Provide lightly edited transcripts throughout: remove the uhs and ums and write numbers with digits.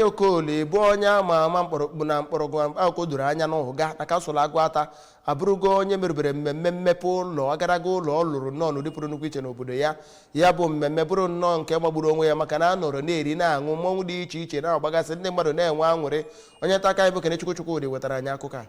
Okoli bụ onye ama ama mkpọrọgwụ na mkpọrọgwụ akụkọ doro anya n'ụga na kasụl Agụata abụrụgo onye merụbere mmemme mmepe ụlọ agaraga ụlọ ọ lụrụ nnọọ n'ụdị pụrụ nnukwu iche n'obodo ya bụ mmemme bụrụ nnọọ nke magburu onwe ya maka na a nọrọ na-eri na-aṅụ mmọnwụ dị iche iche na-agbagasị ndị mmadụ na-enwe aṅụrị. Onye nta aka bụ Kenechukwu Chukwudị wetara anyị akụkọ a.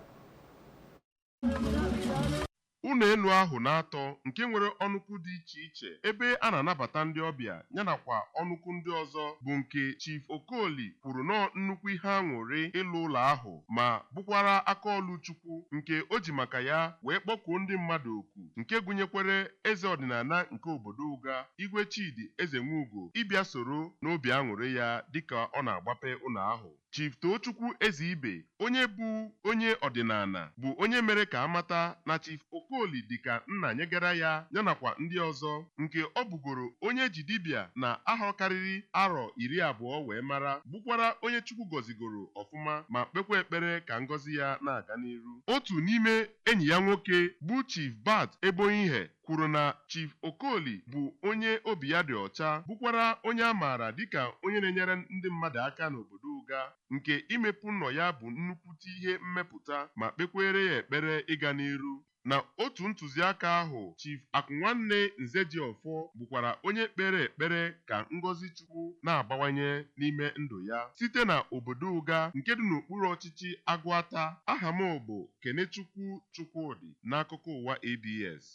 Ụlọ elu ahụ na-atọ nke nwere ọnụkwụ dị iche iche ebe a na-anabata ndị ọbịa yanakwa ọnụkwụ ndị ọzọ bụ nke Chief Okoli kwuru nọọ nnukwu ihe aṅụrị ịlụ ụlọ ahụ ma bụkwara akaọlụ Chukwu nke o ji maka ya wee kpọkuo ndị mmadụ oku nke gụnyekwere eze ọdịnala nke obodo Ụga Igwe Chidi Eze Nwugo ịbịa soro n'obi aṅụrị ya dịka ọ na-agbape ụlọ ahụ. Chief Tochukwu Eze-Ibe onye bụ onye ọdịnala bụ onye mere ka amata na Chief Okoli dịka nna nyegara ya yanakwa ndị ọzọ nke ọ bụgoro onye ji dibịa na ahọ karịrị arọ 20 wee mara bụkwara onye Chukwu gọzigoro ọfụma ma kpekwa ekpere ka ngọzi ya na-aga n'iru. Otu n'ime enyi ya nwoke bụ Chief Bat Ebonyihe kwuru na Chief Okoli bụ onye obi ya dị ọcha bụkwara onye a maara dịka onye na-enyere ndị mmadụ aka n'obodo Ụga nke imepu nnọọ ya bụ nnukwute ihe mmepụta ma kpekwere ya ekpere ịga n'iru. Na otu ntụziaka ahụ Chief Akụnwanne Nzediofor bụkwara onye kpere ekpere ka ngọzi Chukwu na-abawanye n'ime ndụ ya site na obodo Ụga nke dị n'okpuru ọchịchị Agụata. Aha m bụ Kenechukwu Chukwudị n'akụkọ ụwa ABS.